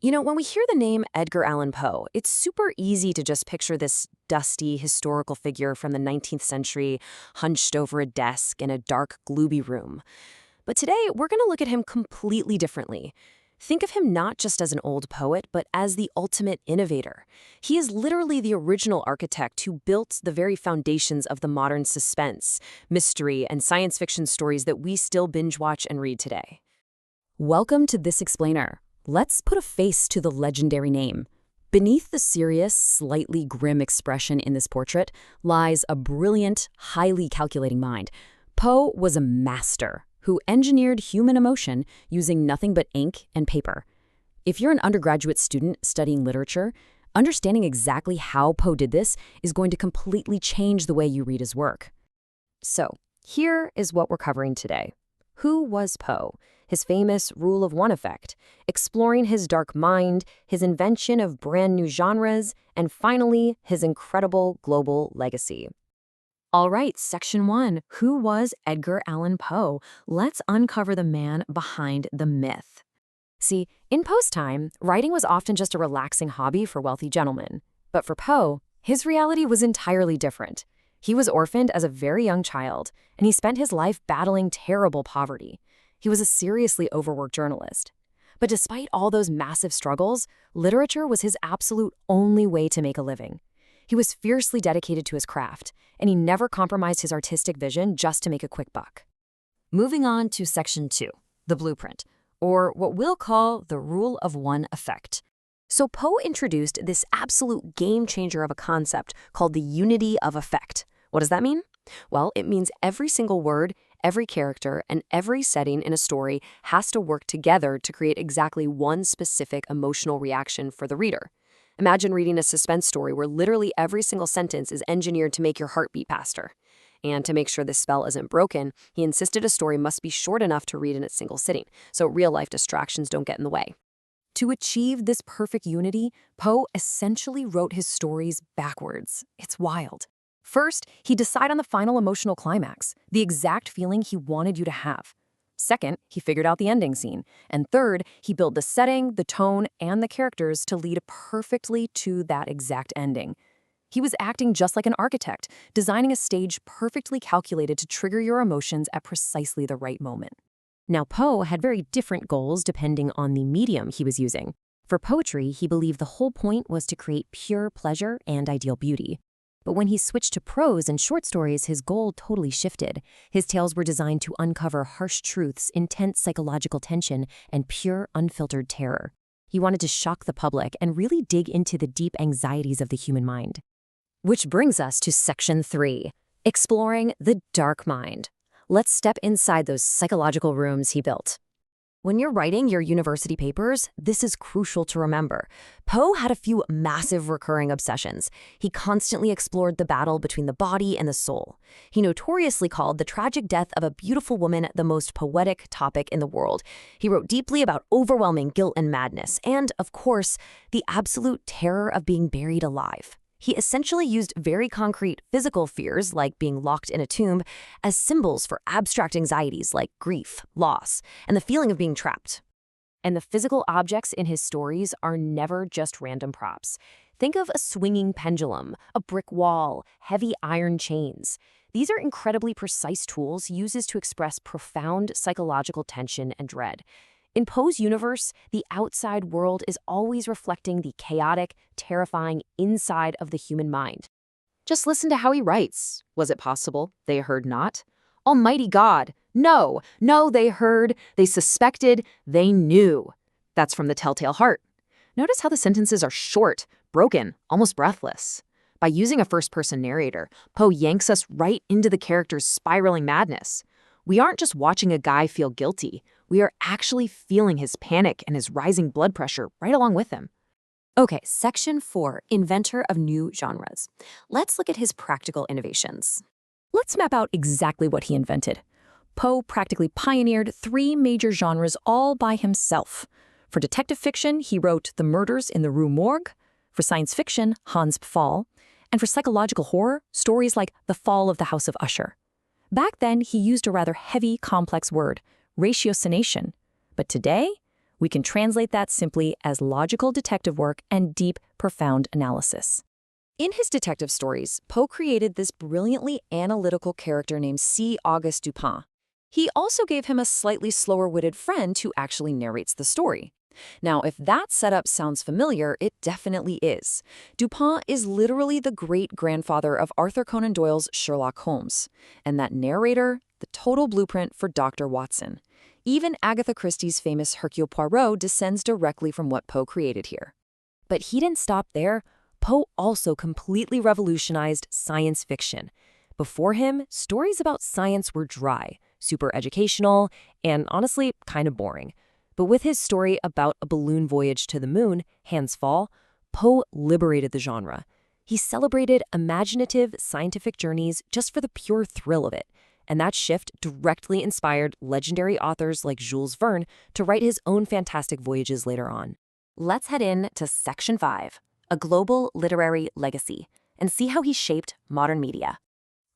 When we hear the name Edgar Allan Poe, it's super easy to just picture this dusty historical figure from the 19th century, hunched over a desk in a dark, gloomy room. But today, we're going to look at him completely differently. Think of him not just as an old poet, but as the ultimate innovator. He is literally the original architect who built the very foundations of the modern suspense, mystery, and science fiction stories that we still binge watch and read today. Welcome to This Explainer. Let's put a face to the legendary name. Beneath the serious, slightly grim expression in this portrait lies a brilliant, highly calculating mind. Poe was a master who engineered human emotion using nothing but ink and paper. If you're an undergraduate student studying literature, understanding exactly how Poe did this is going to completely change the way you read his work. So, here is what we're covering today. Who was Poe? His famous rule of one effect, exploring his dark mind, his invention of brand new genres, and finally, his incredible global legacy. All right, Section 1. Who was Edgar Allan Poe? Let's uncover the man behind the myth. See, in Poe's time, writing was often just a relaxing hobby for wealthy gentlemen. But for Poe, his reality was entirely different. He was orphaned as a very young child, and he spent his life battling terrible poverty. He was a seriously overworked journalist. But despite all those massive struggles, literature was his absolute only way to make a living. He was fiercely dedicated to his craft, and he never compromised his artistic vision just to make a quick buck. Moving on to Section 2, the blueprint, or what we'll call the rule of one effect. So Poe introduced this absolute game changer of a concept called the unity of effect. What does that mean? Well, it means every single word, every character, and every setting in a story has to work together to create exactly one specific emotional reaction for the reader. Imagine reading a suspense story where literally every single sentence is engineered to make your heart beat faster. And to make sure this spell isn't broken, he insisted a story must be short enough to read in a single sitting, so real-life distractions don't get in the way. To achieve this perfect unity, Poe essentially wrote his stories backwards. It's wild. First, he decided on the final emotional climax, the exact feeling he wanted you to have. Second, he figured out the ending scene. And third, he built the setting, the tone, and the characters to lead perfectly to that exact ending. He was acting just like an architect, designing a stage perfectly calculated to trigger your emotions at precisely the right moment. Now, Poe had very different goals depending on the medium he was using. For poetry, he believed the whole point was to create pure pleasure and ideal beauty. But when he switched to prose and short stories, his goal totally shifted. His tales were designed to uncover harsh truths, intense psychological tension, and pure, unfiltered terror. He wanted to shock the public and really dig into the deep anxieties of the human mind. Which brings us to Section 3, exploring the dark mind. Let's step inside those psychological rooms he built. When you're writing your university papers, this is crucial to remember. Poe had a few massive recurring obsessions. He constantly explored the battle between the body and the soul. He notoriously called the tragic death of a beautiful woman the most poetic topic in the world. He wrote deeply about overwhelming guilt and madness, and, of course, the absolute terror of being buried alive. He essentially used very concrete physical fears, like being locked in a tomb, as symbols for abstract anxieties like grief, loss, and the feeling of being trapped. And the physical objects in his stories are never just random props. Think of a swinging pendulum, a brick wall, heavy iron chains. These are incredibly precise tools he uses to express profound psychological tension and dread. In Poe's universe, the outside world is always reflecting the chaotic, terrifying inside of the human mind. Just listen to how he writes. Was it possible? They heard not. Almighty God. No, they heard, they suspected, they knew. That's from The Telltale Heart. Notice how the sentences are short, broken, almost breathless. By using a first-person narrator, Poe yanks us right into the character's spiraling madness. We aren't just watching a guy feel guilty. We are actually feeling his panic and his rising blood pressure right along with him. Okay, Section 4, inventor of new genres. Let's look at his practical innovations. Let's map out exactly what he invented. Poe practically pioneered 3 major genres all by himself. For detective fiction, he wrote The Murders in the Rue Morgue. For science fiction, Hans Pfaall. And for psychological horror, stories like The Fall of the House of Usher. Back then, he used a rather heavy, complex word, ratiocination. But today, We can translate that simply as logical detective work and deep, profound analysis. In his detective stories, Poe created this brilliantly analytical character named C. Auguste Dupin. He also gave him a slightly slower-witted friend who actually narrates the story. Now, if that setup sounds familiar, it definitely is. Dupin is literally the great-grandfather of Arthur Conan Doyle's Sherlock Holmes. And that narrator, the total blueprint for Dr. Watson. Even Agatha Christie's famous Hercule Poirot descends directly from what Poe created here. But he didn't stop there. Poe also completely revolutionized science fiction. Before him, stories about science were dry, super educational, and honestly, kind of boring. But with his story about a balloon voyage to the moon, Hans Fall, Poe liberated the genre. He celebrated imaginative scientific journeys just for the pure thrill of it. And that shift directly inspired legendary authors like Jules Verne to write his own fantastic voyages later on. Let's head in to Section 5, a global literary legacy, and see how he shaped modern media.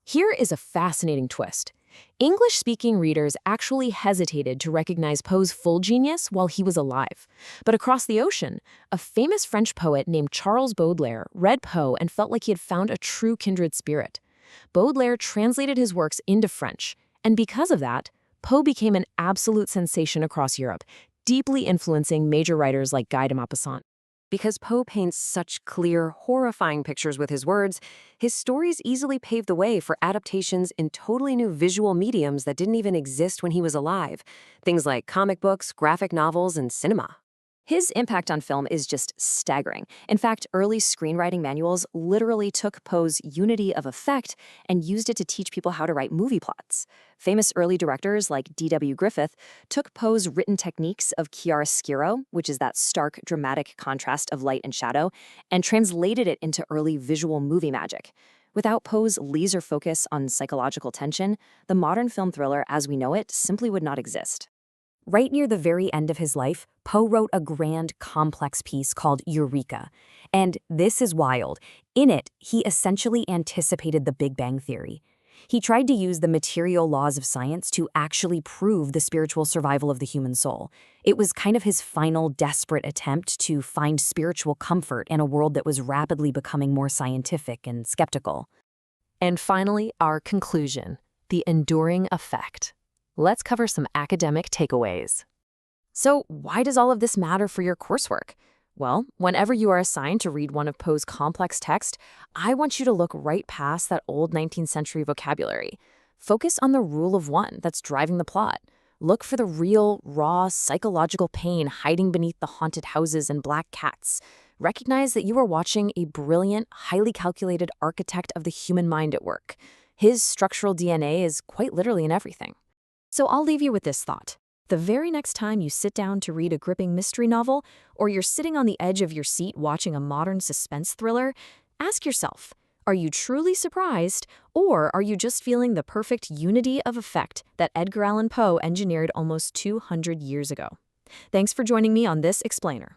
Here is a fascinating twist. English-speaking readers actually hesitated to recognize Poe's full genius while he was alive. But across the ocean, a famous French poet named Charles Baudelaire read Poe and felt like he had found a true kindred spirit. Baudelaire translated his works into French, and because of that, Poe became an absolute sensation across Europe, deeply influencing major writers like Guy de Maupassant. Because Poe paints such clear, horrifying pictures with his words, his stories easily paved the way for adaptations in totally new visual mediums that didn't even exist when he was alive. Things like comic books, graphic novels, and cinema. His impact on film is just staggering. In fact, early screenwriting manuals literally took Poe's unity of effect and used it to teach people how to write movie plots. Famous early directors like D.W. Griffith took Poe's written techniques of chiaroscuro, which is that stark, dramatic contrast of light and shadow, and translated it into early visual movie magic. Without Poe's laser focus on psychological tension, the modern film thriller as we know it simply would not exist. Right near the very end of his life, Poe wrote a grand, complex piece called Eureka. And this is wild. In it, he essentially anticipated the Big Bang Theory. He tried to use the material laws of science to actually prove the spiritual survival of the human soul. It was kind of his final, desperate attempt to find spiritual comfort in a world that was rapidly becoming more scientific and skeptical. And finally, our conclusion, the enduring effect. Let's cover some academic takeaways. So, why does all of this matter for your coursework? Well, whenever you are assigned to read one of Poe's complex texts, I want you to look right past that old 19th century vocabulary. Focus on the rule of one that's driving the plot. Look for the real, raw, psychological pain hiding beneath the haunted houses and black cats. Recognize that you are watching a brilliant, highly calculated architect of the human mind at work. His structural DNA is quite literally in everything. So I'll leave you with this thought. The very next time you sit down to read a gripping mystery novel, or you're sitting on the edge of your seat watching a modern suspense thriller, ask yourself, are you truly surprised, or are you just feeling the perfect unity of effect that Edgar Allan Poe engineered almost 200 years ago? Thanks for joining me on this explainer.